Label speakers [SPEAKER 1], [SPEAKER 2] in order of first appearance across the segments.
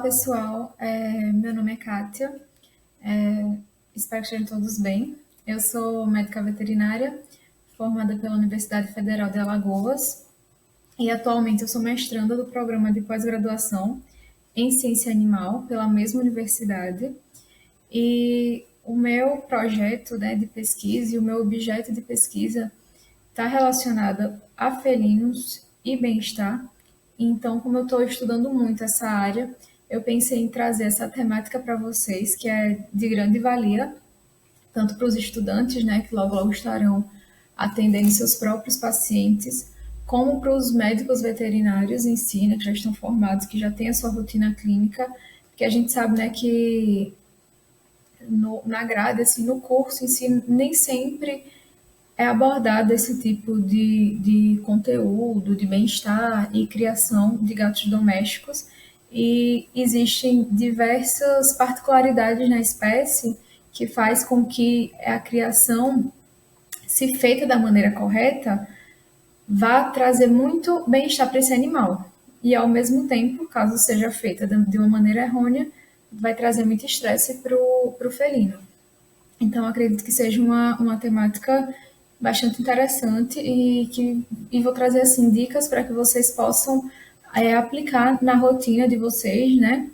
[SPEAKER 1] pessoal. Meu nome é Kátia. É, Espero que estejam todos bem. Eu sou médica veterinária, formada pela Universidade Federal de Alagoas, e atualmente eu sou mestranda do programa de pós-graduação em ciência animal pela mesma universidade. E o meu projeto, né, de pesquisa e o meu objeto de pesquisa está relacionado a felinos e bem-estar. Então, como eu estou estudando muito essa área, eu pensei em trazer essa temática para vocês, que é de grande valia, tanto para os estudantes, né, que logo logo estarão atendendo seus próprios pacientes, como para os médicos veterinários em si, né, que já estão formados, que já têm a sua rotina clínica, porque a gente sabe, né, que na grade, assim, no curso em si, nem sempre é abordado esse tipo de conteúdo, de bem-estar e criação de gatos domésticos. E existem diversas particularidades na espécie que faz com que a criação, se feita da maneira correta, vá trazer muito bem-estar para esse animal. E, ao mesmo tempo, caso seja feita de uma maneira errônea, vai trazer muito estresse para o felino. Então, acredito que seja uma temática bastante interessante e vou trazer assim dicas para que vocês possam aplicar na rotina de vocês, né?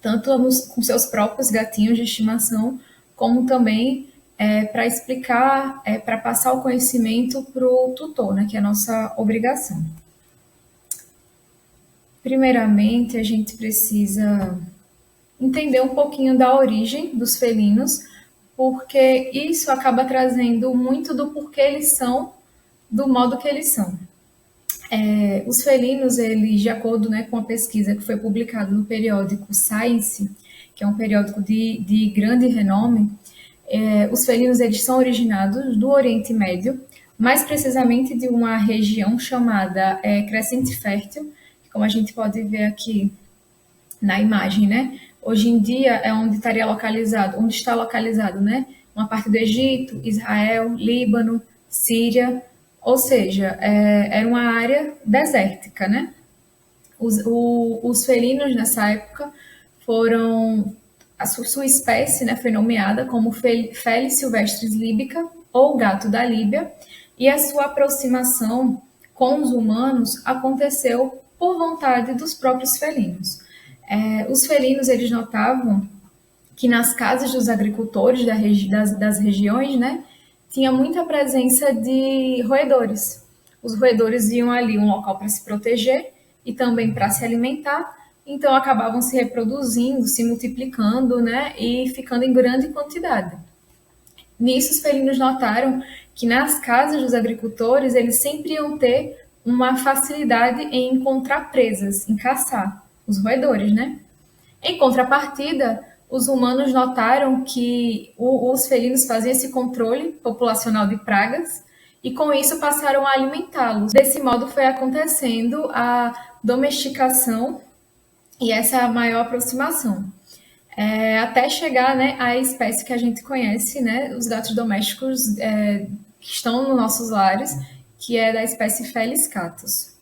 [SPEAKER 1] Tanto com seus próprios gatinhos de estimação, como também para explicar, para passar o conhecimento para o tutor, né? Que é a nossa obrigação. Primeiramente, a gente precisa entender um pouquinho da origem dos felinos, porque isso acaba trazendo muito do porquê eles são, do modo que eles são. Os felinos, eles, de acordo, né, com a pesquisa que foi publicada no periódico Science, que é um periódico de grande renome, os felinos eles são originados do Oriente Médio, mais precisamente de uma região chamada Crescente Fértil, que, como a gente pode ver aqui na imagem, né? Hoje em dia é onde está localizado, né? Uma parte do Egito, Israel, Líbano, Síria, ou seja, era uma área desértica, né? Os felinos nessa época foram a sua espécie, né, foi nomeada como Felis silvestris líbica ou gato da Líbia, e a sua aproximação com os humanos aconteceu por vontade dos próprios felinos. Os felinos eles notavam que nas casas dos agricultores das regiões, né, tinha muita presença de roedores. Os roedores iam ali um local para se proteger e também para se alimentar, então acabavam se reproduzindo, se multiplicando, né, e ficando em grande quantidade. Nisso, os felinos notaram que nas casas dos agricultores eles sempre iam ter uma facilidade em encontrar presas, em caçar os roedores, né? Em contrapartida, os humanos notaram que os felinos faziam esse controle populacional de pragas e, com isso, passaram a alimentá-los. Desse modo, foi acontecendo a domesticação e essa maior aproximação. Até chegar, né, à espécie que a gente conhece, né, os gatos domésticos que estão nos nossos lares, que é da espécie Felis catus.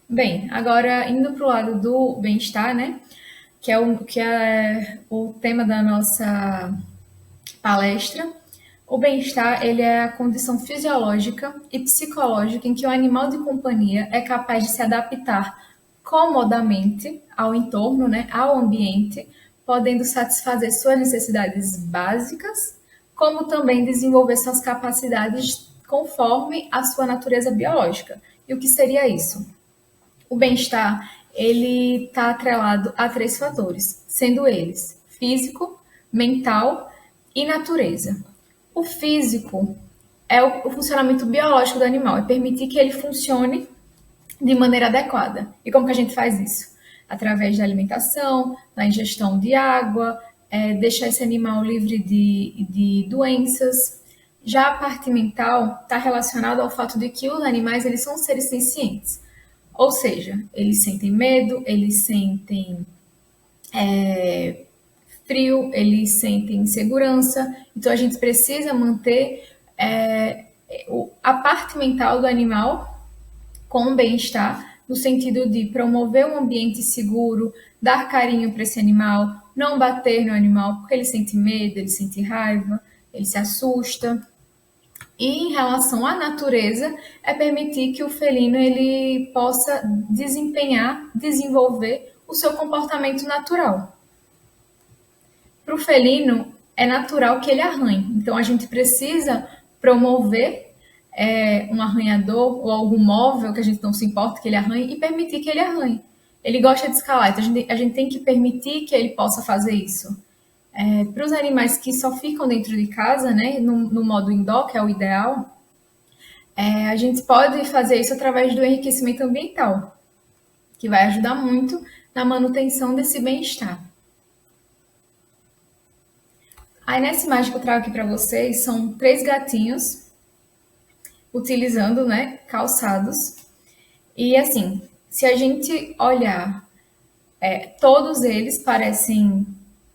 [SPEAKER 1] Bem, agora indo para o lado do bem-estar, né, que é o tema da nossa palestra. O bem-estar, ele é a condição fisiológica e psicológica em que o animal de companhia é capaz de se adaptar comodamente ao entorno, né, ao ambiente, podendo satisfazer suas necessidades básicas, como também desenvolver suas capacidades conforme a sua natureza biológica. E o que seria isso? O bem-estar, ele está atrelado a 3 fatores, sendo eles físico, mental e natureza. O físico é o funcionamento biológico do animal, é permitir que ele funcione de maneira adequada. E como que a gente faz isso? Através da alimentação, da ingestão de água, deixar esse animal livre de doenças. Já a parte mental está relacionada ao fato de que os animais eles são seres sencientes. Ou seja, eles sentem medo, eles sentem frio, eles sentem insegurança. Então, a gente precisa manter a parte mental do animal com bem-estar, no sentido de promover um ambiente seguro, dar carinho para esse animal, não bater no animal porque ele sente medo, ele sente raiva, ele se assusta. E em relação à natureza, é permitir que o felino ele possa desenvolver o seu comportamento natural. Para o felino, é natural que ele arranhe. Então, a gente precisa promover um arranhador ou algum móvel que a gente não se importa que ele arranhe e permitir que ele arranhe. Ele gosta de escalar, então a gente tem que permitir que ele possa fazer isso. Para os animais que só ficam dentro de casa, né, no modo indoor, que é o ideal, a gente pode fazer isso através do enriquecimento ambiental, que vai ajudar muito na manutenção desse bem-estar. Aí nessa imagem que eu trago aqui para vocês, são 3 gatinhos utilizando, né, calçados. E assim, se a gente olhar, todos eles parecem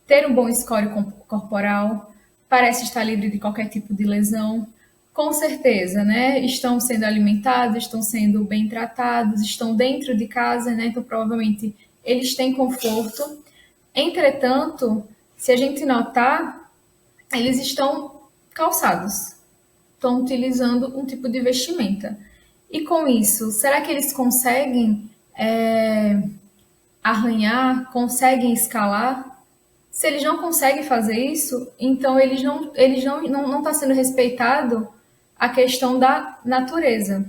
[SPEAKER 1] ter um bom score corporal, parece estar livre de qualquer tipo de lesão. Com certeza, né? Estão sendo alimentados, estão sendo bem tratados, estão dentro de casa, né? Então provavelmente eles têm conforto. Entretanto, se a gente notar, eles estão calçados, estão utilizando um tipo de vestimenta. E com isso, será que eles conseguem arranhar, conseguem escalar? Se eles não conseguem fazer isso, então eles não está sendo respeitado a questão da natureza.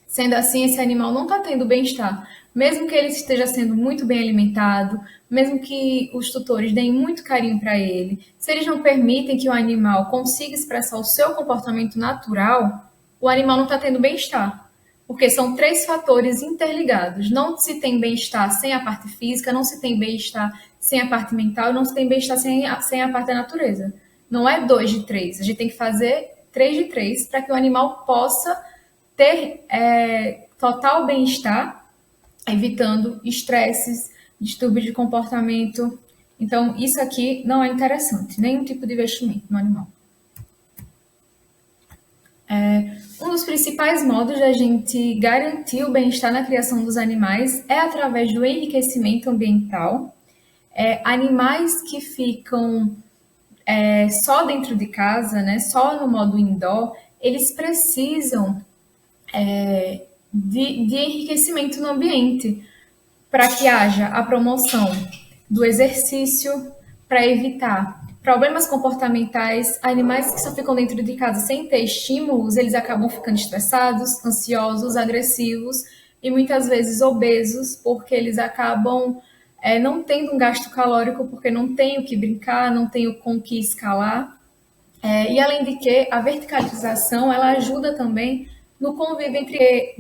[SPEAKER 1] Sendo assim, esse animal não está tendo bem-estar. Mesmo que ele esteja sendo muito bem alimentado, mesmo que os tutores deem muito carinho para ele, se eles não permitem que o animal consiga expressar o seu comportamento natural, o animal não está tendo bem-estar. Porque são 3 fatores interligados. Não se tem bem-estar sem a parte física, não se tem bem-estar sem a parte mental, não se tem bem-estar sem a parte da natureza. Não é 2 de 3. A gente tem que fazer 3 de 3 para que o animal possa ter total bem-estar, evitando estresses, distúrbios de comportamento. Então, isso aqui não é interessante, nenhum tipo de investimento no animal. Um dos principais modos de a gente garantir o bem-estar na criação dos animais é através do enriquecimento ambiental. Animais que ficam só dentro de casa, né, só no modo indoor, eles precisam de enriquecimento no ambiente para que haja a promoção do exercício, para evitar problemas comportamentais. Animais que só ficam dentro de casa sem ter estímulos, eles acabam ficando estressados, ansiosos, agressivos e muitas vezes obesos, porque eles acabam não tendo um gasto calórico, porque não tem o que brincar, não tem com o que escalar. E além de que a verticalização ela ajuda também no convívio entre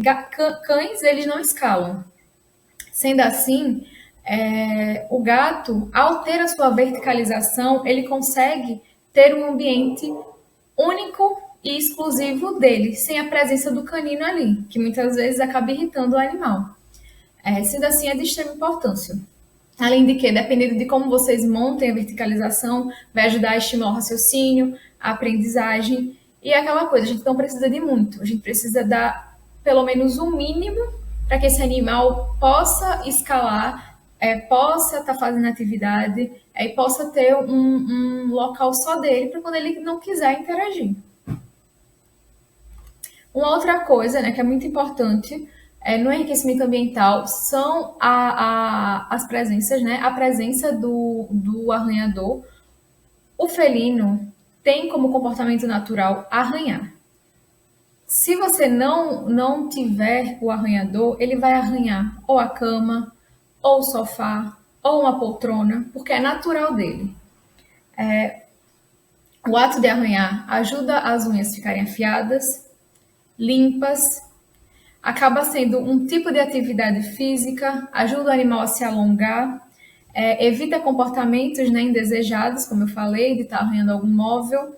[SPEAKER 1] cães, eles não escalam. Sendo assim, o gato, ao ter a sua verticalização, ele consegue ter um ambiente único e exclusivo dele, sem a presença do canino ali, que muitas vezes acaba irritando o animal. Sendo assim, é de extrema importância. Além de que, dependendo de como vocês montem a verticalização, vai ajudar a estimular o raciocínio, a aprendizagem e aquela coisa. A gente não precisa de muito, a gente precisa dar pelo menos o mínimo para que esse animal possa escalar, possa estar fazendo atividade e possa ter um local só dele para quando ele não quiser interagir. Uma outra coisa, né, que é muito importante no enriquecimento ambiental são as presenças, né? A presença do arranhador. O felino tem como comportamento natural arranhar. Se você não tiver o arranhador, ele vai arranhar ou a cama, ou o sofá, ou uma poltrona, porque é natural dele. O ato de arranhar ajuda as unhas a ficarem afiadas, limpas, acaba sendo um tipo de atividade física, ajuda o animal a se alongar, evita comportamentos, né, indesejados, como eu falei, de estar arranhando algum móvel.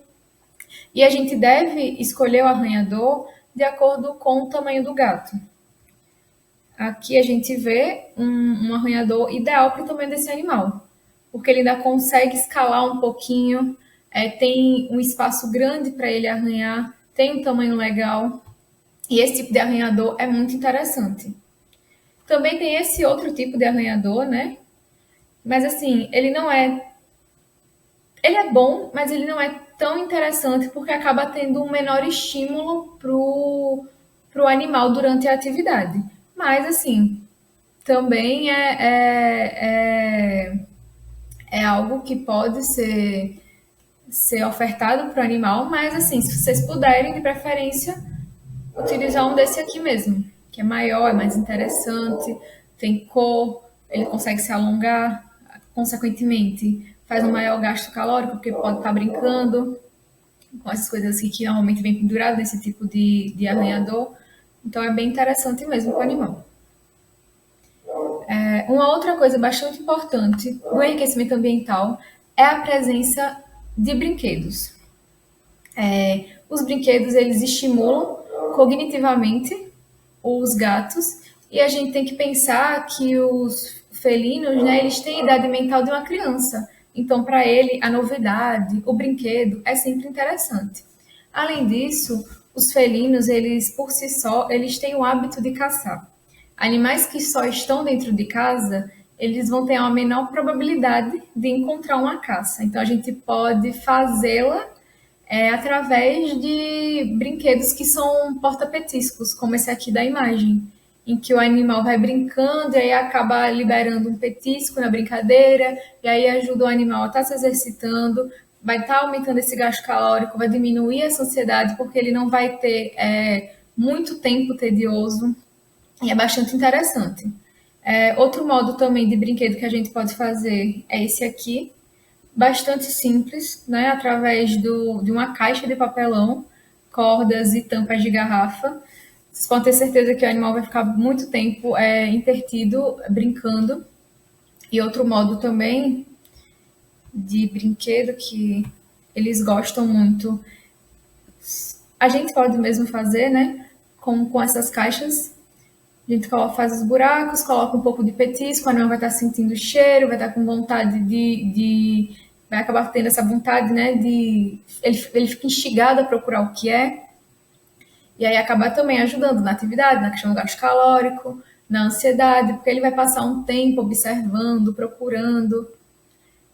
[SPEAKER 1] E a gente deve escolher o arranhador de acordo com o tamanho do gato. Aqui a gente vê um arranhador ideal para o tamanho desse animal, porque ele ainda consegue escalar um pouquinho, tem um espaço grande para ele arranhar, tem um tamanho legal. E esse tipo de arranhador é muito interessante. Também tem esse outro tipo de arranhador, né? Mas assim, ele não é. Ele é bom, mas ele não é tão interessante porque acaba tendo um menor estímulo pro animal durante a atividade. Mas assim, também é algo que pode ser ofertado para o animal, mas assim, se vocês puderem, de preferência, utilizar um desse aqui mesmo, que é maior, é mais interessante, tem cor, ele consegue se alongar, consequentemente, faz um maior gasto calórico, porque pode estar brincando com essas coisas assim que normalmente vem pendurado nesse tipo de arranhador. Então é bem interessante mesmo para o animal. Uma outra coisa bastante importante no enriquecimento ambiental é a presença de brinquedos. Os brinquedos eles estimulam cognitivamente os gatos e a gente tem que pensar que os felinos, né, eles têm a idade mental de uma criança. Então, para ele, a novidade, o brinquedo é sempre interessante. Além disso, os felinos, eles por si só, eles têm o hábito de caçar. Animais que só estão dentro de casa, eles vão ter uma menor probabilidade de encontrar uma caça. Então, a gente pode fazê-la através de brinquedos que são porta-petiscos, como esse aqui da imagem, em que o animal vai brincando e aí acaba liberando um petisco na brincadeira, e aí ajuda o animal a estar se exercitando, vai estar aumentando esse gasto calórico, vai diminuir essa ansiedade, porque ele não vai ter muito tempo tedioso, e é bastante interessante. Outro modo também de brinquedo que a gente pode fazer é esse aqui, bastante simples, né? Através de uma caixa de papelão, cordas e tampas de garrafa. Vocês podem ter certeza que o animal vai ficar muito tempo intertido, brincando. E outro modo também de brinquedo que eles gostam muito, a gente pode mesmo fazer, né? Com essas caixas. A gente faz os buracos, coloca um pouco de petisco, o animal vai estar sentindo o cheiro, vai estar com vontade vai acabar tendo essa vontade, né, ele fica instigado a procurar o que é, e aí acaba também ajudando na atividade, na questão do gasto calórico, na ansiedade, porque ele vai passar um tempo observando, procurando.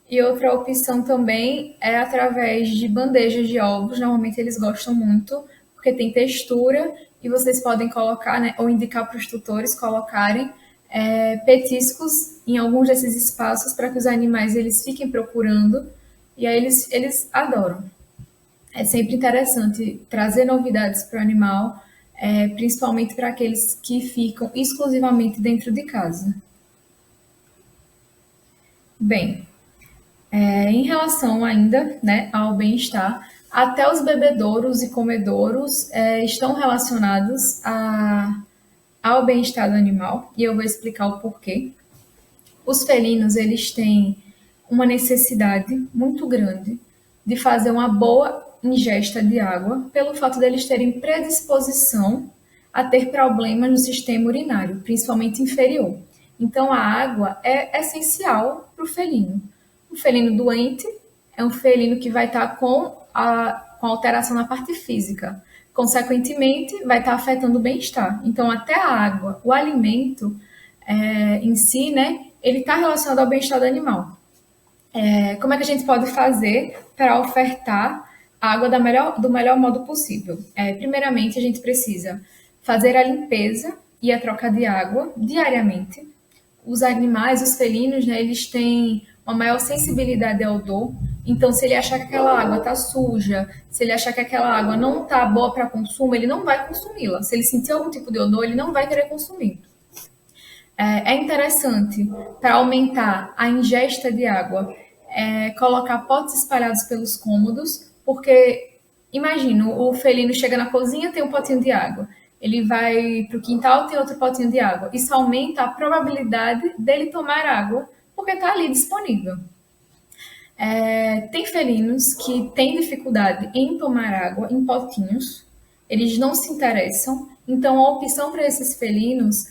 [SPEAKER 1] E outra opção também é através de bandejas de ovos. Normalmente eles gostam muito, porque tem textura e vocês podem colocar, né, ou indicar para os tutores colocarem petiscos em alguns desses espaços para que os animais eles fiquem procurando e aí eles adoram. É sempre interessante trazer novidades para o animal, principalmente para aqueles que ficam exclusivamente dentro de casa. Bem, em relação ainda, né, ao bem-estar, até os bebedouros e comedouros estão relacionados ao bem-estar do animal, e eu vou explicar o porquê. Os felinos, eles têm uma necessidade muito grande de fazer uma boa ingesta de água, pelo fato deles terem predisposição a ter problemas no sistema urinário, principalmente inferior. Então, a água é essencial para o felino. O felino doente é um felino que vai estar com alteração na parte física. Consequentemente, vai estar afetando o bem-estar. Então, até a água, o alimento em si, né, ele está relacionado ao bem-estar do animal. Como é que a gente pode fazer para ofertar a água do melhor modo possível? Primeiramente, a gente precisa fazer a limpeza e a troca de água diariamente. Os animais, os felinos, né, eles têm uma maior sensibilidade ao odor. Então, se ele achar que aquela água está suja, se ele achar que aquela água não está boa para consumo, ele não vai consumi-la. Se ele sentir algum tipo de odor, ele não vai querer consumir. É interessante, para aumentar a ingesta de água, colocar potes espalhados pelos cômodos, porque, imagina, o felino chega na cozinha, tem um potinho de água. Ele vai para o quintal, tem outro potinho de água. Isso aumenta a probabilidade dele tomar água, porque está ali disponível. Tem felinos que têm dificuldade em tomar água em potinhos, eles não se interessam, então a opção para esses felinos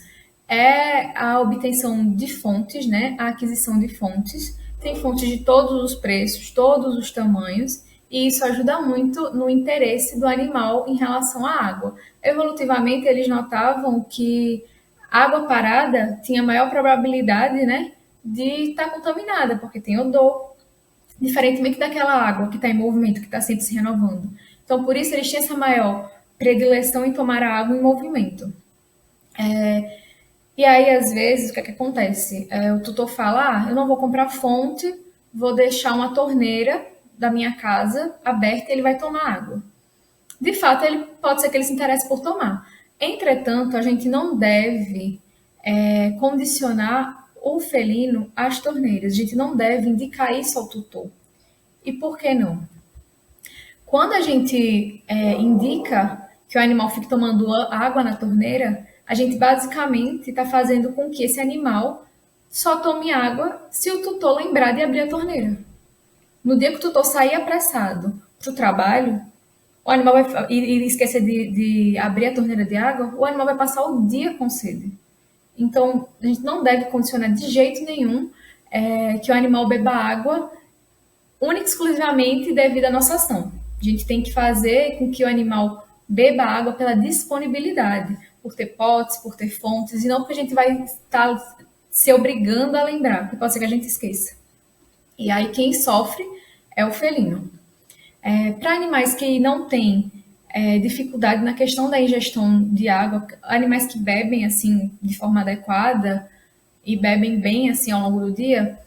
[SPEAKER 1] é a obtenção de fontes, né? A aquisição de fontes. Tem fontes de todos os preços, todos os tamanhos, e isso ajuda muito no interesse do animal em relação à água. Evolutivamente, eles notavam que água parada tinha maior probabilidade, né, de estar contaminada, porque tem odor, diferentemente daquela água que está em movimento, que está sempre se renovando. Então, por isso, eles tinham essa maior predileção em tomar a água em movimento. E aí, às vezes, o que é que acontece? O tutor fala, eu não vou comprar fonte, vou deixar uma torneira da minha casa aberta e ele vai tomar água. De fato, ele pode ser que ele se interesse por tomar. Entretanto, a gente não deve condicionar o felino às torneiras. A gente não deve indicar isso ao tutor. E por que não? Quando a gente indica que o animal fique tomando água na torneira, a gente basicamente está fazendo com que esse animal só tome água se o tutor lembrar de abrir a torneira. No dia que o tutor sair apressado para o trabalho, o animal vai e esquecer de abrir a torneira de água, o animal vai passar o dia com sede. Então, a gente não deve condicionar de jeito nenhum que o animal beba água única e exclusivamente devido à nossa ação. A gente tem que fazer com que o animal beba água pela disponibilidade, por ter potes, por ter fontes, e não porque a gente vai estar se obrigando a lembrar, porque pode ser que a gente esqueça. E aí quem sofre é o felino. Para animais que não têm dificuldade na questão da ingestão de água, animais que bebem assim de forma adequada e bebem bem assim ao longo do dia,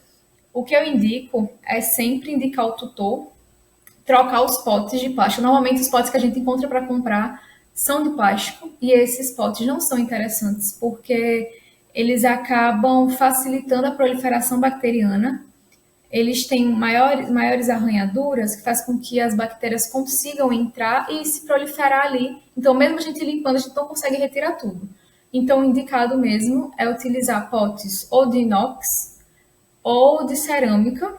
[SPEAKER 1] o que eu indico é sempre indicar o tutor trocar os potes de plástico. Normalmente os potes que a gente encontra para comprar são de plástico e esses potes não são interessantes porque eles acabam facilitando a proliferação bacteriana. Eles têm maiores arranhaduras que faz com que as bactérias consigam entrar e se proliferar ali. Então, mesmo a gente limpando, a gente não consegue retirar tudo. Então, o indicado mesmo é utilizar potes ou de inox ou de cerâmica.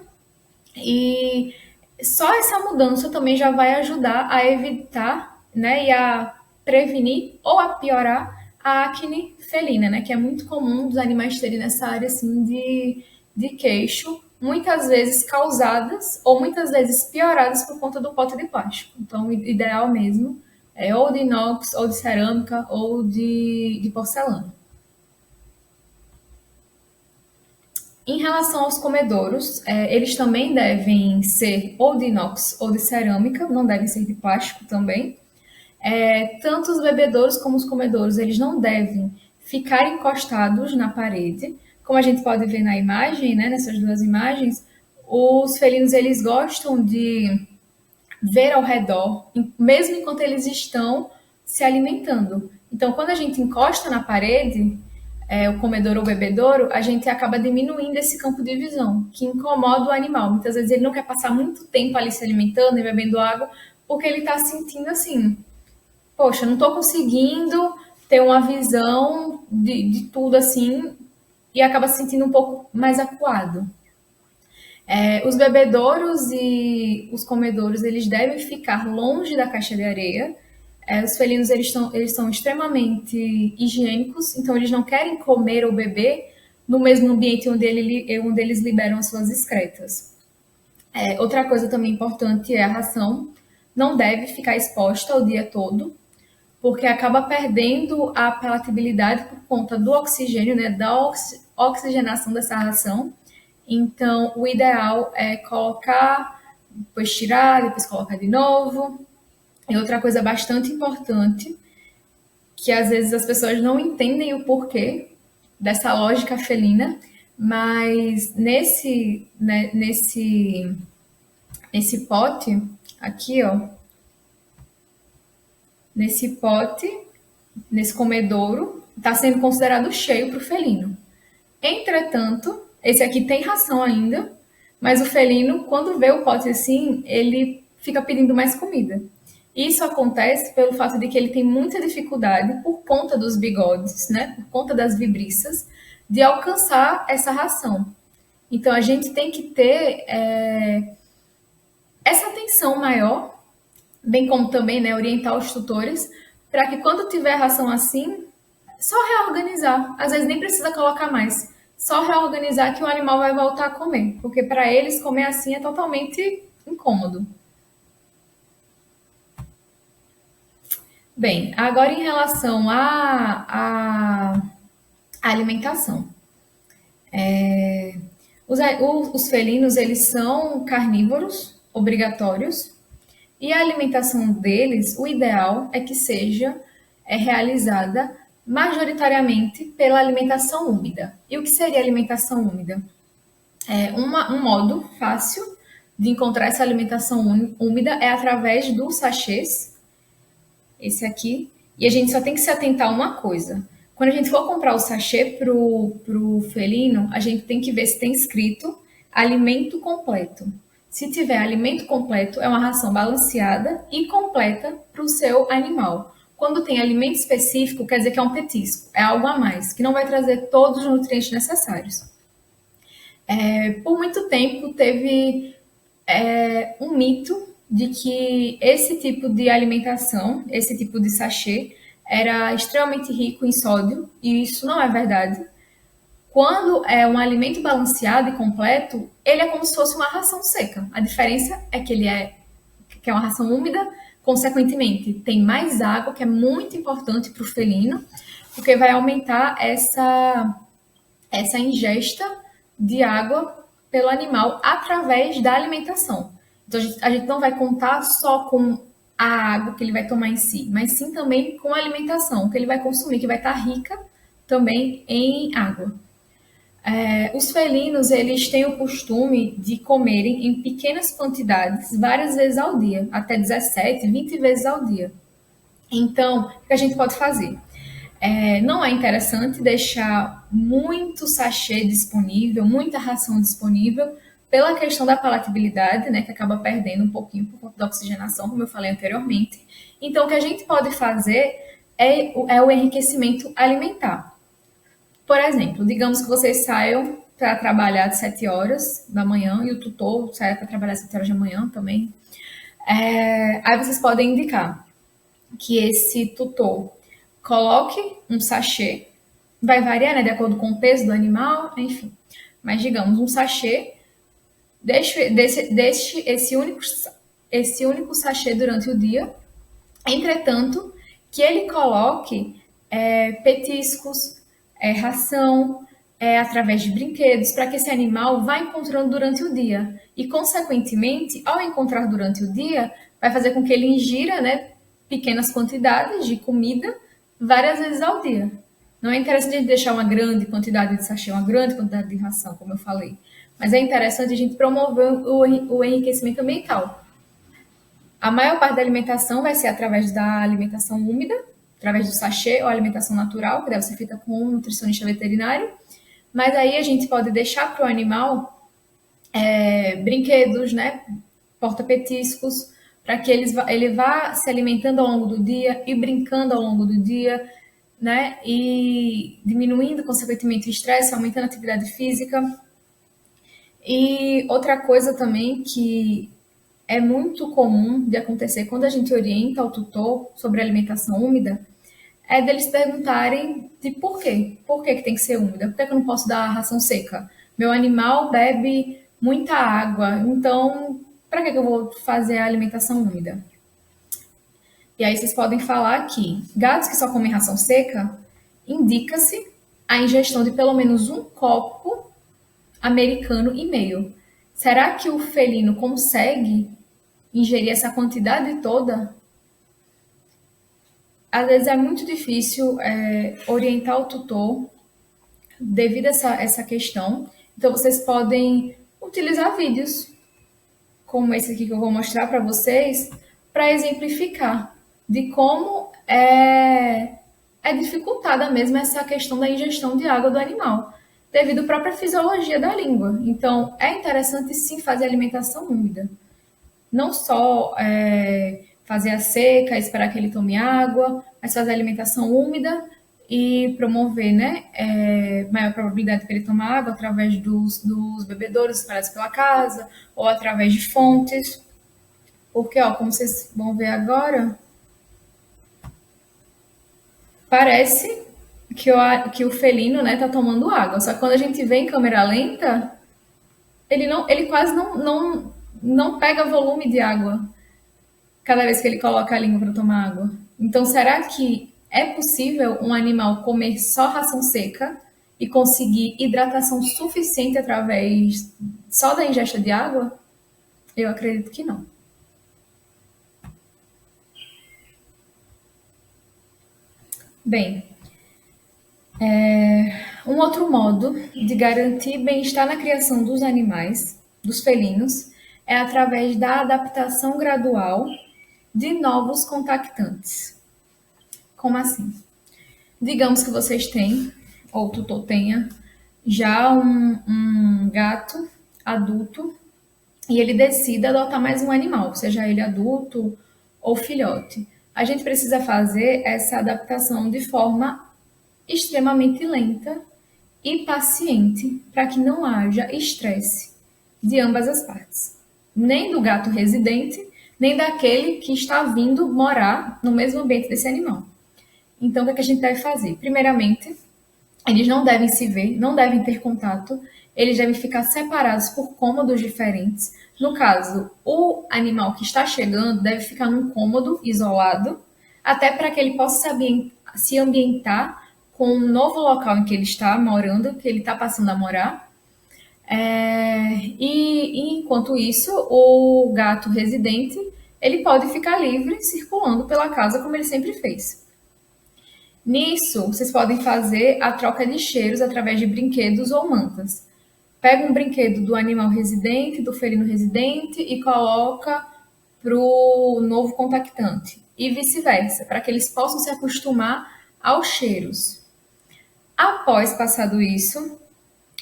[SPEAKER 1] E só essa mudança também já vai ajudar a evitar, né, e a prevenir ou a piorar a acne felina, né, que é muito comum dos animais terem nessa área assim de queixo, muitas vezes causadas ou muitas vezes pioradas por conta do pote de plástico. Então, o ideal mesmo é ou de inox, ou de cerâmica, ou de porcelana. Em relação aos comedouros, eles também devem ser ou de inox ou de cerâmica, não devem ser de plástico também. Tanto os bebedouros como os comedouros, eles não devem ficar encostados na parede. Como a gente pode ver na imagem, né, nessas duas imagens, os felinos eles gostam de ver ao redor, mesmo enquanto eles estão se alimentando. Então, quando a gente encosta na parede, o comedouro ou o bebedouro, a gente acaba diminuindo esse campo de visão, que incomoda o animal. Muitas vezes ele não quer passar muito tempo ali se alimentando e bebendo água, porque ele está sentindo assim, poxa, não estou conseguindo ter uma visão de tudo assim, e acaba se sentindo um pouco mais acuado. Os bebedouros e os comedouros, eles devem ficar longe da caixa de areia. Os felinos, eles são extremamente higiênicos, então eles não querem comer ou beber no mesmo ambiente onde eles liberam as suas excretas. Outra coisa também importante é a ração. Não deve ficar exposta o dia todo, porque acaba perdendo a palatabilidade por conta do oxigênio, né, da oxigenação dessa ração. Então, o ideal é colocar, depois tirar, depois colocar de novo. E outra coisa bastante importante, que às vezes as pessoas não entendem o porquê dessa lógica felina, mas nesse pote aqui, ó, nesse pote, nesse comedouro, está sendo considerado cheio para o felino. Entretanto, esse aqui tem ração ainda, mas o felino, quando vê o pote assim, ele fica pedindo mais comida. Isso acontece pelo fato de que ele tem muita dificuldade, por conta dos bigodes, né? Por conta das vibriças, de alcançar essa ração. Então, a gente tem que ter essa atenção maior, bem como também, né, orientar os tutores, para que quando tiver ração assim, só reorganizar. Às vezes nem precisa colocar mais. Só reorganizar que o animal vai voltar a comer. Porque para eles, comer assim é totalmente incômodo. Bem, agora em relação A alimentação. Os felinos, eles são carnívoros obrigatórios e a alimentação deles, o ideal é que seja realizada majoritariamente pela alimentação úmida. E o que seria alimentação úmida? Um modo fácil de encontrar essa alimentação úmida é através dos sachês, esse aqui, e a gente só tem que se atentar a uma coisa. Quando a gente for comprar o sachê pro felino, a gente tem que ver se tem escrito alimento completo. Se tiver alimento completo, é uma ração balanceada e completa para o seu animal. Quando tem alimento específico, quer dizer que é um petisco, é algo a mais, que não vai trazer todos os nutrientes necessários. Por muito tempo teve um mito de que esse tipo de alimentação, esse tipo de sachê, era extremamente rico em sódio, e isso não é verdade. Quando é um alimento balanceado e completo, ele é como se fosse uma ração seca. A diferença é que ele que é uma ração úmida, consequentemente, tem mais água, que é muito importante para o felino, porque vai aumentar essa ingesta de água pelo animal através da alimentação. Então a gente não vai contar só com a água que ele vai tomar em si, mas sim também com a alimentação que ele vai consumir, que vai estar rica também em água. Os felinos, eles têm o costume de comerem em pequenas quantidades, várias vezes ao dia, até 17, 20 vezes ao dia. Então, o que a gente pode fazer? Não é interessante deixar muito sachê disponível, muita ração disponível, pela questão da palatabilidade, né, que acaba perdendo um pouquinho por conta da oxigenação, como eu falei anteriormente. Então, o que a gente pode fazer é o enriquecimento alimentar. Por exemplo, digamos que vocês saiam para trabalhar de 7 horas da manhã e o tutor saia para trabalhar às 7 horas da manhã também. Aí vocês podem indicar que esse tutor coloque um sachê, vai variar, né, de acordo com o peso do animal, enfim. Mas digamos, um sachê, deixe esse único sachê durante o dia. Entretanto, que ele coloque petiscos, ração, através de brinquedos, para que esse animal vá encontrando durante o dia. E, consequentemente, ao encontrar durante o dia, vai fazer com que ele ingira, né, pequenas quantidades de comida várias vezes ao dia. Não é interessante a gente deixar uma grande quantidade de sachê, uma grande quantidade de ração, como eu falei. Mas é interessante a gente promover o enriquecimento ambiental. A maior parte da alimentação vai ser através da alimentação úmida, através do sachê ou alimentação natural, que deve ser feita com um nutricionista veterinário. Mas aí a gente pode deixar para o animal brinquedos, né, porta-petiscos, para que ele vá se alimentando ao longo do dia e brincando ao longo do dia, né, e diminuindo, consequentemente, o estresse, aumentando a atividade física. E outra coisa também que é muito comum de acontecer quando a gente orienta o tutor sobre alimentação úmida é deles perguntarem de por quê. Por que tem que ser úmida? Por que eu não posso dar ração seca? Meu animal bebe muita água, então para que eu vou fazer a alimentação úmida? E aí vocês podem falar que gatos que só comem ração seca, indica-se a ingestão de pelo menos um copo americano e meio. Será que o felino consegue ingerir essa quantidade toda? Às vezes é muito difícil orientar o tutor devido a essa questão. Então, vocês podem utilizar vídeos como esse aqui que eu vou mostrar para vocês para exemplificar de como é dificultada mesmo essa questão da ingestão de água do animal, devido à própria fisiologia da língua. Então, é interessante sim fazer alimentação úmida. Não só fazer a seca, esperar que ele tome água, mas fazer a alimentação úmida e promover, né, maior probabilidade para ele tomar água através dos bebedouros espalhados pela casa ou através de fontes. Porque, ó, como vocês vão ver agora, parece que o felino, né, tá tomando água. Só que quando a gente vê em câmera lenta, ele quase não pega volume de água cada vez que ele coloca a língua para tomar água. Então, será que é possível um animal comer só ração seca e conseguir hidratação suficiente através só da ingesta de água? Eu acredito que não. Bem, um outro modo de garantir bem-estar na criação dos animais, dos felinos, é através da adaptação gradual de novos contactantes. Como assim? Digamos que vocês têm, ou o tutor tenha, já um gato adulto e ele decida adotar mais um animal, seja ele adulto ou filhote. A gente precisa fazer essa adaptação de forma extremamente lenta e paciente para que não haja estresse de ambas as partes. Nem do gato residente, nem daquele que está vindo morar no mesmo ambiente desse animal. Então, o que, é que a gente deve fazer? Primeiramente, eles não devem se ver, não devem ter contato, eles devem ficar separados por cômodos diferentes. No caso, o animal que está chegando deve ficar num cômodo isolado, até para que ele possa se ambientar com o novo local em que ele está morando, que ele está passando a morar. E enquanto isso, o gato residente ele pode ficar livre circulando pela casa como ele sempre fez. Nisso, vocês podem fazer a troca de cheiros através de brinquedos ou mantas. Pega um brinquedo do animal residente, do felino residente e coloca para o novo contactante. E vice-versa, para que eles possam se acostumar aos cheiros. Após passado isso,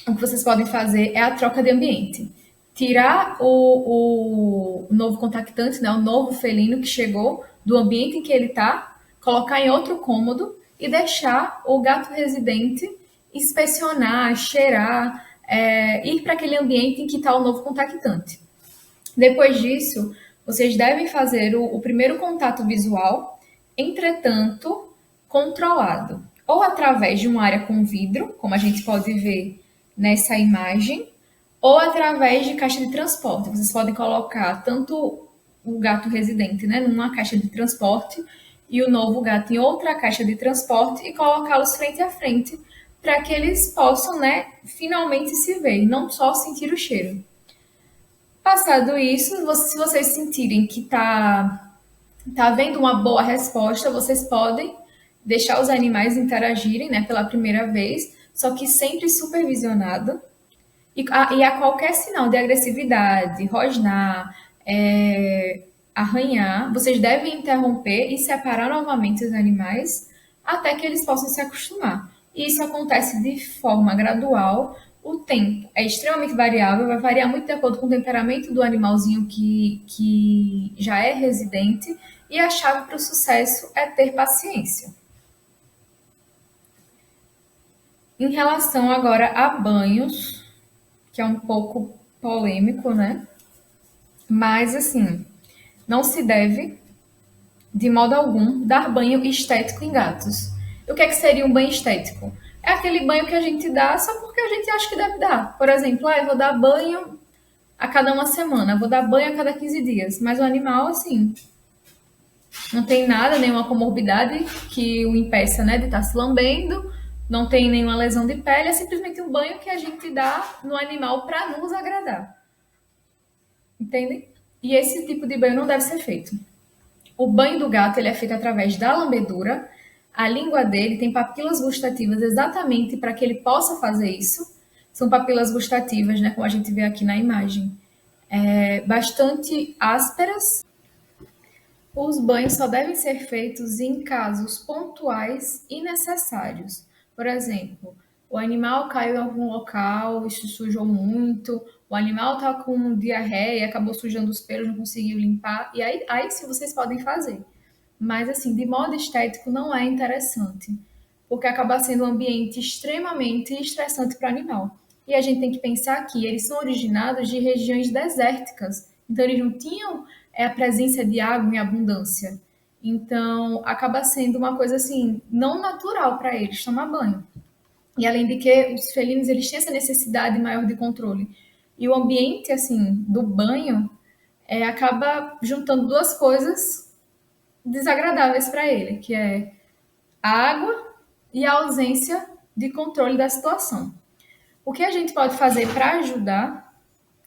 [SPEAKER 1] o que vocês podem fazer é a troca de ambiente. Tirar o novo contactante, né, o novo felino que chegou do ambiente em que ele está, colocar em outro cômodo e deixar o gato residente inspecionar, cheirar, ir para aquele ambiente em que está o novo contactante. Depois disso, vocês devem fazer o primeiro contato visual, entretanto, controlado, ou através de uma área com vidro, como a gente pode ver nessa imagem, ou através de caixa de transporte. Vocês podem colocar tanto o gato residente, né, numa caixa de transporte e o novo gato em outra caixa de transporte e colocá-los frente a frente para que eles possam, né, finalmente se ver, não só sentir o cheiro. Passado isso, se vocês sentirem que tá havendo uma boa resposta, vocês podem deixar os animais interagirem, né, pela primeira vez, só que sempre supervisionado. E a qualquer sinal de agressividade, rosnar, arranhar, vocês devem interromper e separar novamente os animais até que eles possam se acostumar. E isso acontece de forma gradual. O tempo é extremamente variável, vai variar muito de acordo com o temperamento do animalzinho que já é residente. E a chave para o sucesso é ter paciência. Em relação agora a banhos, que é um pouco polêmico, né? Mas assim, não se deve, de modo algum, dar banho estético em gatos. E o que é que seria um banho estético? É aquele banho que a gente dá só porque a gente acha que deve dar. Por exemplo, eu vou dar banho a cada uma semana, vou dar banho a cada 15 dias. Mas o animal, assim, não tem nada, nenhuma comorbidade que o impeça, né, de estar se lambendo, não tem nenhuma lesão de pele, é simplesmente um banho que a gente dá no animal para nos agradar. Entende? E esse tipo de banho não deve ser feito. O banho do gato ele é feito através da lambedura. A língua dele tem papilas gustativas exatamente para que ele possa fazer isso. São papilas gustativas, né, como a gente vê aqui na imagem, bastante ásperas. Os banhos só devem ser feitos em casos pontuais e necessários. Por exemplo, o animal caiu em algum local e se sujou muito, o animal está com diarreia, acabou sujando os pelos, não conseguiu limpar, e aí sim vocês podem fazer. Mas, assim, de modo estético não é interessante, porque acaba sendo um ambiente extremamente estressante para o animal. E a gente tem que pensar que eles são originados de regiões desérticas, então eles não tinham a presença de água em abundância. Então, acaba sendo uma coisa assim, não natural para eles tomar banho. E além de que os felinos eles têm essa necessidade maior de controle. E o ambiente assim do banho acaba juntando duas coisas desagradáveis para ele, que é a água e a ausência de controle da situação. O que a gente pode fazer para ajudar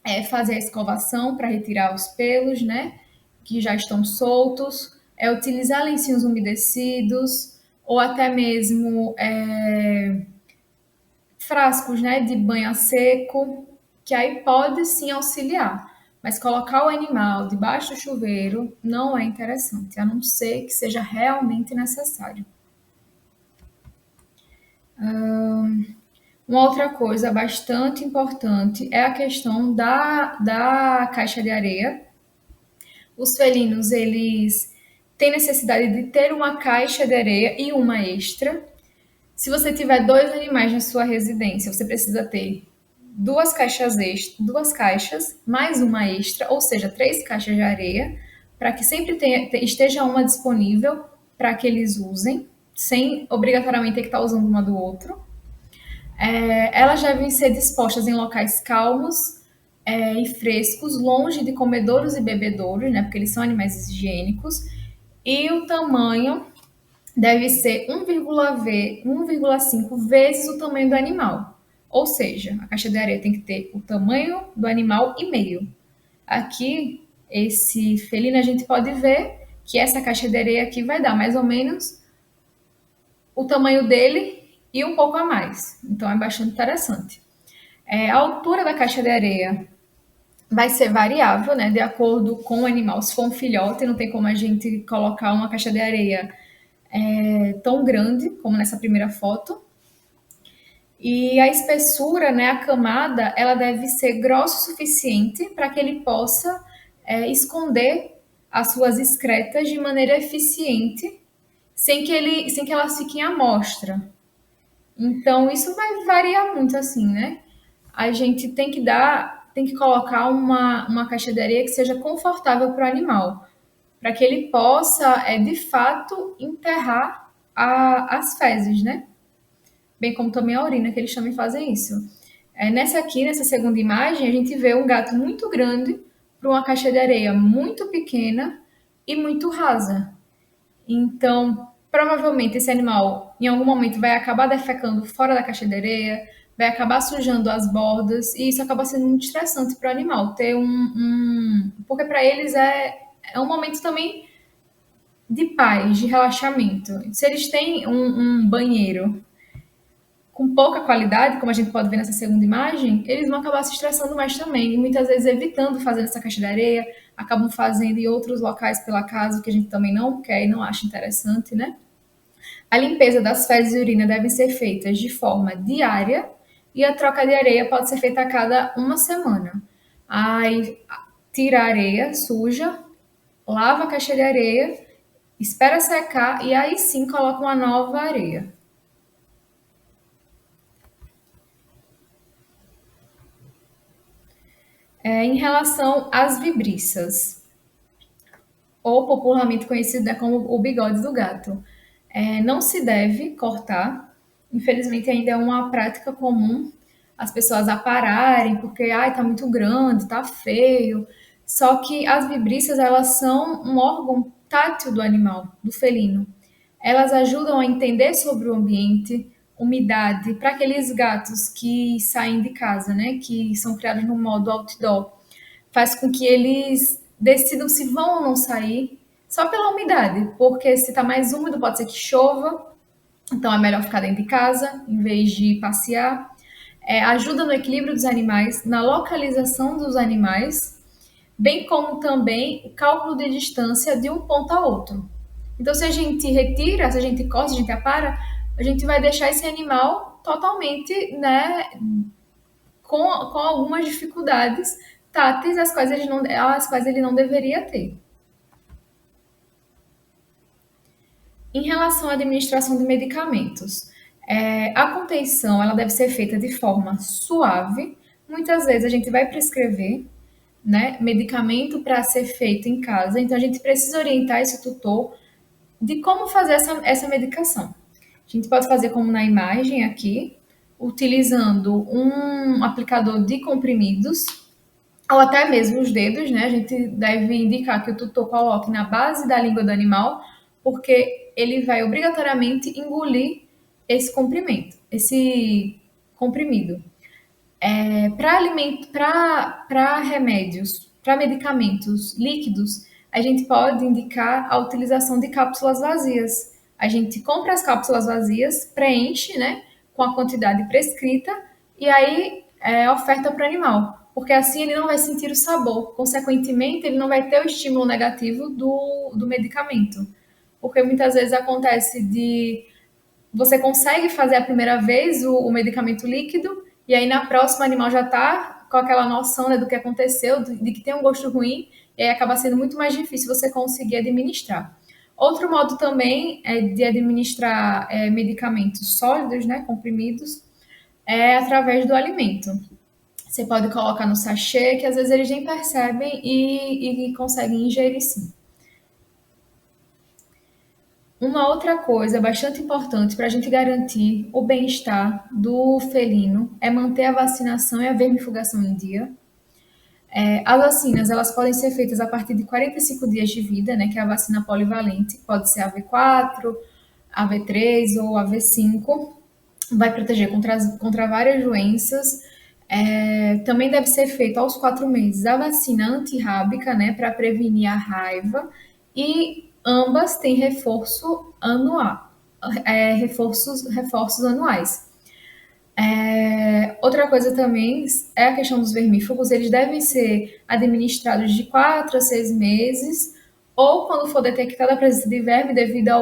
[SPEAKER 1] é fazer a escovação para retirar os pelos, né, que já estão soltos, é utilizar lencinhos umedecidos ou até mesmo frascos, né, de banho a seco, que aí pode sim auxiliar. Mas colocar o animal debaixo do chuveiro não é interessante, a não ser que seja realmente necessário. Uma outra coisa bastante importante é a questão da caixa de areia. Os felinos, eles têm necessidade de ter uma caixa de areia e uma extra. Se você tiver dois animais na sua residência, você precisa ter duas caixas, mais uma extra, ou seja, três caixas de areia, para que sempre esteja uma disponível para que eles usem, sem obrigatoriamente ter que estar usando uma do outro. Elas devem ser dispostas em locais calmos e frescos, longe de comedouros e bebedouros, né, porque eles são animais higiênicos, e o tamanho deve ser 1,5 vezes o tamanho do animal. Ou seja, a caixa de areia tem que ter o tamanho do animal e meio. Aqui, esse felino, a gente pode ver que essa caixa de areia aqui vai dar mais ou menos o tamanho dele e um pouco a mais. Então, é bastante interessante. A altura da caixa de areia vai ser variável, né, de acordo com o animal. Se for um filhote, não tem como a gente colocar uma caixa de areia tão grande como nessa primeira foto. E a espessura, né, a camada, ela deve ser grossa o suficiente para que ele possa esconder as suas excretas de maneira eficiente, sem que elas fiquem à mostra. Então, isso vai variar muito assim, né? A gente tem que colocar uma caixa de areia que seja confortável para o animal, para que ele possa, de fato, enterrar as fezes, né? Bem como também a urina, que eles também fazem isso. Nessa segunda imagem, a gente vê um gato muito grande para uma caixa de areia muito pequena e muito rasa. Então, provavelmente esse animal, em algum momento, vai acabar defecando fora da caixa de areia, vai acabar sujando as bordas, e isso acaba sendo muito estressante para o animal. Ter porque para eles é um momento também de paz, de relaxamento. Se eles têm um banheiro com pouca qualidade, como a gente pode ver nessa segunda imagem, eles vão acabar se estressando mais também, e muitas vezes evitando fazer essa caixa de areia, acabam fazendo em outros locais pela casa, que a gente também não quer e não acha interessante, né? A limpeza das fezes e urina devem ser feitas de forma diária e a troca de areia pode ser feita a cada uma semana. Aí tira a areia suja, lava a caixa de areia, espera secar e aí sim coloca uma nova areia. Em relação às vibriças, ou popularmente conhecida como o bigode do gato, não se deve cortar. Infelizmente, ainda é uma prática comum as pessoas apararem porque ai, tá muito grande, tá feio. Só que as vibriças, elas são um órgão tátil do animal, do felino. Elas ajudam a entender sobre o ambiente, umidade, para aqueles gatos que saem de casa, né, que são criados no modo outdoor, faz com que eles decidam se vão ou não sair só pela umidade, porque se está mais úmido pode ser que chova, então é melhor ficar dentro de casa em vez de passear. Ajuda no equilíbrio dos animais, na localização dos animais, bem como também o cálculo de distância de um ponto a outro. Então, se a gente retira, se a gente corta, se a gente apara, a gente vai deixar esse animal totalmente, né, com algumas dificuldades táteis, as quais ele não deveria ter. Em relação à administração de medicamentos, a contenção ela deve ser feita de forma suave. Muitas vezes a gente vai prescrever, né, medicamento para ser feito em casa, então a gente precisa orientar esse tutor de como fazer essa medicação. A gente pode fazer como na imagem aqui, utilizando um aplicador de comprimidos, ou até mesmo os dedos, né? A gente deve indicar que o tutor coloque na base da língua do animal, porque ele vai obrigatoriamente engolir esse comprimido. Para remédios, para medicamentos líquidos, a gente pode indicar a utilização de cápsulas vazias. A gente compra as cápsulas vazias, preenche, né, com a quantidade prescrita e aí oferta para o animal, porque assim ele não vai sentir o sabor. Consequentemente, ele não vai ter o estímulo negativo do medicamento, porque muitas vezes acontece de você consegue fazer a primeira vez o medicamento líquido, e aí na próxima o animal já está com aquela noção, né, do que aconteceu, de que tem um gosto ruim, e aí acaba sendo muito mais difícil você conseguir administrar. Outro modo também de administrar medicamentos sólidos, né, comprimidos, é através do alimento. Você pode colocar no sachê, que às vezes eles nem percebem e conseguem ingerir sim. Uma outra coisa bastante importante para a gente garantir o bem-estar do felino é manter a vacinação e a vermifugação em dia. As vacinas elas podem ser feitas a partir de 45 dias de vida, né, que é a vacina polivalente, pode ser a AV4, AV3 ou AV5, vai proteger contra várias doenças. Também deve ser feito aos 4 meses a vacina antirrábica, né, para prevenir a raiva, e ambas têm reforço anual, reforços anuais. Outra coisa também é a questão dos vermífugos, eles devem ser administrados de 4 a 6 meses, ou quando for detectada a presença de verme devido a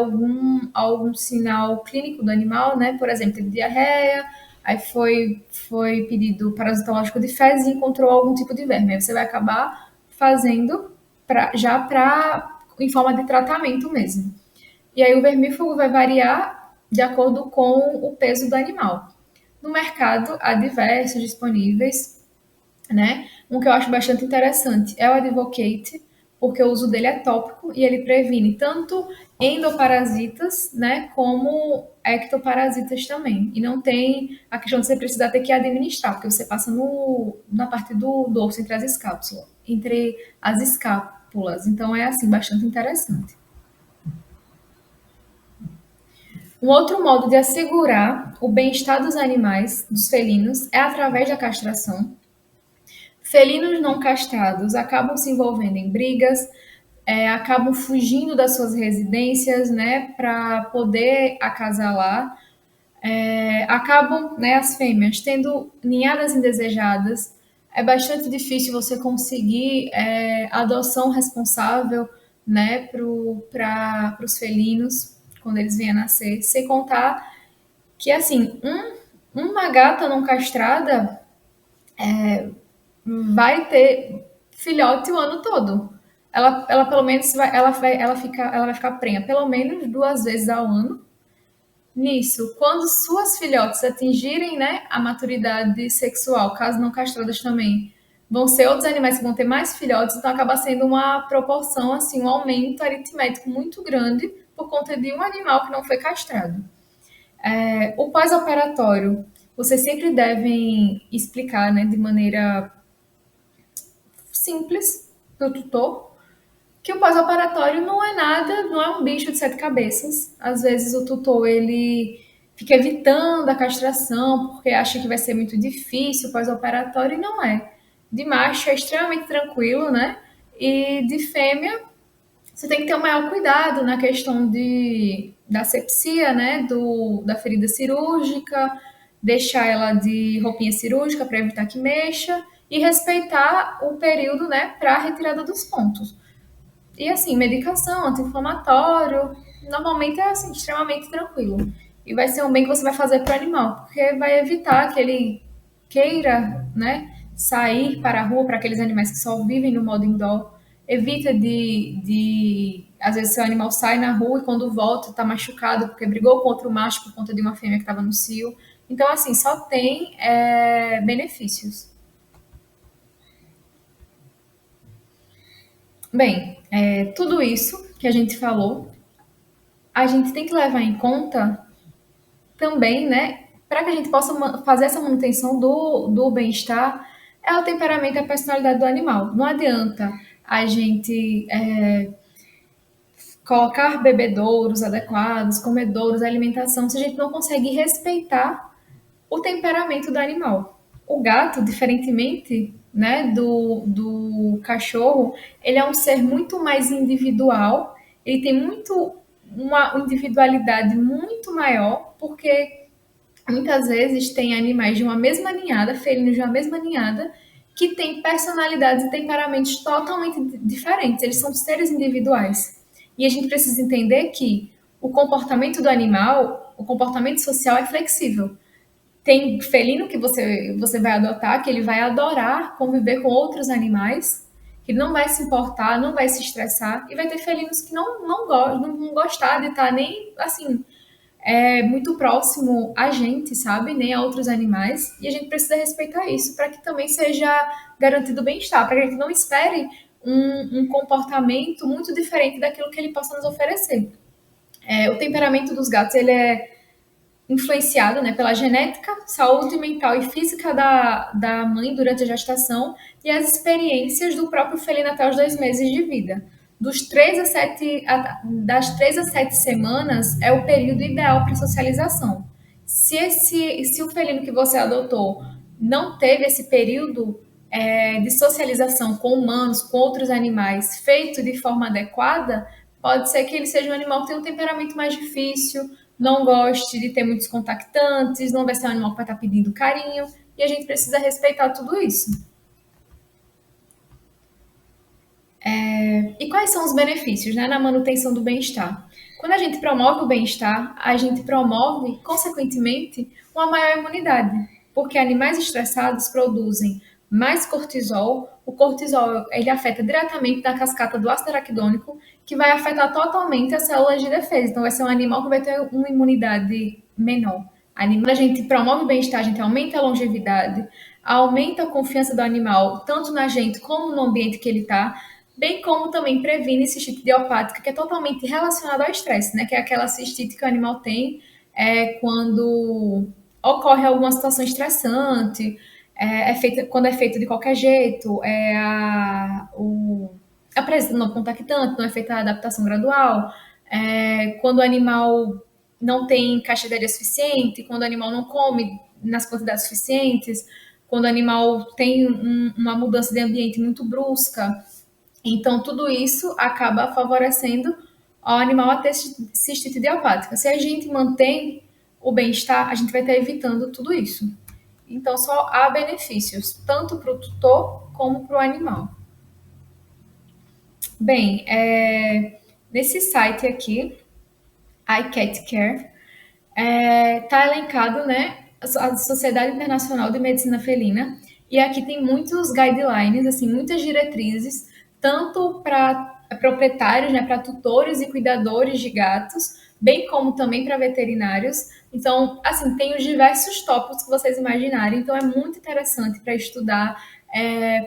[SPEAKER 1] algum sinal clínico do animal, né? Por exemplo, teve diarreia, aí foi pedido parasitológico de fezes e encontrou algum tipo de verme. Aí você vai acabar fazendo em forma de tratamento mesmo. E aí o vermífugo vai variar de acordo com o peso do animal. No mercado há diversos disponíveis, né? Um que eu acho bastante interessante é o Advocate, porque o uso dele é tópico e ele previne tanto endoparasitas, né, como ectoparasitas também. E não tem a questão de você precisar ter que administrar, porque você passa na parte do dorso, entre as escápulas. Então é assim, bastante interessante. Um outro modo de assegurar o bem-estar dos animais, dos felinos, é através da castração. Felinos não castrados acabam se envolvendo em brigas, acabam fugindo das suas residências, né, para poder acasalar, acabam, né, as fêmeas tendo ninhadas indesejadas. É bastante difícil você conseguir adoção responsável, né, para os felinos quando eles vêm a nascer, sem contar que assim uma gata não castrada vai ter filhote o ano todo. Ela pelo menos ela vai ficar prenha pelo menos 2 vezes ao ano. Nisso, quando suas filhotes atingirem, né, a maturidade sexual, caso não castradas também, vão ser outros animais que vão ter mais filhotes, então acaba sendo uma proporção, assim, um aumento aritmético muito grande por conta de um animal que não foi castrado. O pós-operatório, vocês sempre devem explicar, né, de maneira simples para o tutor que o pós-operatório não é nada, não é um bicho de 7 cabeças. Às vezes o tutor ele fica evitando a castração porque acha que vai ser muito difícil o pós-operatório e não é. De macho é extremamente tranquilo, né? E de fêmea você tem que ter o maior cuidado na questão da asepsia, né? Da ferida cirúrgica, deixar ela de roupinha cirúrgica para evitar que mexa e respeitar o período, né, para a retirada dos pontos. E assim, medicação, anti-inflamatório, normalmente é assim, extremamente tranquilo. E vai ser um bem que você vai fazer para o animal, porque vai evitar que ele queira, né, sair para a rua, para aqueles animais que só vivem no modo indoor. Evita às vezes, seu animal sai na rua e quando volta está machucado porque brigou com outro macho por conta de uma fêmea que estava no cio. Então, assim, só tem benefícios. Bem, tudo isso que a gente falou a gente tem que levar em conta também, né, para que a gente possa fazer essa manutenção do bem-estar, é o temperamento e a personalidade do animal. Não adianta a gente colocar bebedouros adequados, comedouros, alimentação, se a gente não consegue respeitar o temperamento do animal. O gato, diferentemente, né, do cachorro, ele é um ser muito mais individual, ele tem uma individualidade muito maior, porque muitas vezes tem animais de uma mesma ninhada, felinos de uma mesma ninhada, que têm personalidades e temperamentos totalmente diferentes. Eles são seres individuais. E a gente precisa entender que o comportamento do animal, o comportamento social é flexível. Tem felino que você vai adotar, que ele vai adorar conviver com outros animais, que não vai se importar, não vai se estressar, e vai ter felinos que não vão gostar de estar nem assim muito próximo a gente, sabe? Nem a outros animais. E a gente precisa respeitar isso para que também seja garantido o bem-estar, para que a gente não espere um comportamento muito diferente daquilo que ele possa nos oferecer. O temperamento dos gatos ele é influenciado, né, pela genética, saúde mental e física da mãe durante a gestação e as experiências do próprio felino até os 2 meses de vida. Das 3 a 7 semanas é o período ideal para socialização. Se o felino que você adotou não teve esse período de socialização com humanos, com outros animais, feito de forma adequada, pode ser que ele seja um animal que tem um temperamento mais difícil, não goste de ter muitos contactantes, não vai ser um animal que vai estar pedindo carinho, e a gente precisa respeitar tudo isso. E quais são os benefícios, né, na manutenção do bem-estar? Quando a gente promove o bem-estar, a gente promove, consequentemente, uma maior imunidade, porque animais estressados produzem mais cortisol. O cortisol ele afeta diretamente na cascata do ácido araquidônico, que vai afetar totalmente as células de defesa. Então, vai ser um animal que vai ter uma imunidade menor. Quando a gente promove o bem-estar, a gente aumenta a longevidade, aumenta a confiança do animal, tanto na gente como no ambiente que ele está, bem como também previne cistite idiopática, que é totalmente relacionada ao estresse, né? Que é aquela cistite que o animal tem quando ocorre alguma situação estressante, quando é feito de qualquer jeito, a presença não contactante, não é feita a adaptação gradual, quando o animal não tem caixa de areia suficiente, quando o animal não come nas quantidades suficientes, quando o animal tem uma mudança de ambiente muito brusca. Então, tudo isso acaba favorecendo ao animal a ter cistite idiopática. Se a gente mantém o bem-estar, a gente vai estar evitando tudo isso. Então, só há benefícios, tanto para o tutor como para o animal. Bem, nesse site aqui, iCatCare, está elencado, né, a Sociedade Internacional de Medicina Felina, e aqui tem muitos guidelines, assim, muitas diretrizes, tanto para proprietários, né, para tutores e cuidadores de gatos, bem como também para veterinários. Então, assim, tem os diversos tópicos que vocês imaginarem, então é muito interessante para estudar,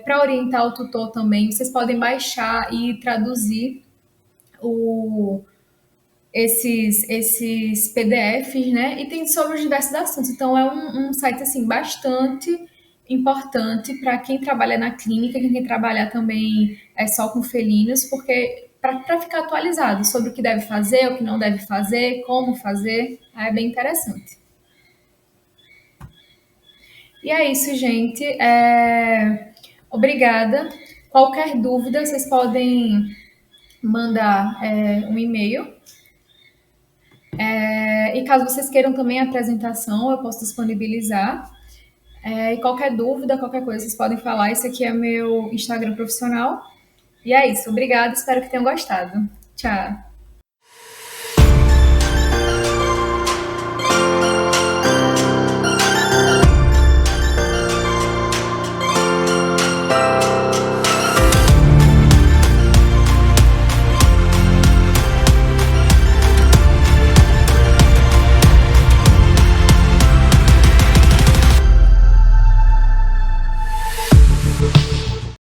[SPEAKER 1] para orientar o tutor também. Vocês podem baixar e traduzir o, esses PDFs, né? E tem sobre os diversos assuntos. Então é um site assim bastante importante para quem trabalha na clínica, quem trabalha também só com felinos, porque para ficar atualizado sobre o que deve fazer, o que não deve fazer, como fazer, é bem interessante. E é isso, gente. Obrigada. Qualquer dúvida, vocês podem mandar um e-mail. E caso vocês queiram também a apresentação, eu posso disponibilizar. E qualquer dúvida, qualquer coisa, vocês podem falar. Esse aqui é meu Instagram profissional. E é isso. Obrigada, espero que tenham gostado. Tchau.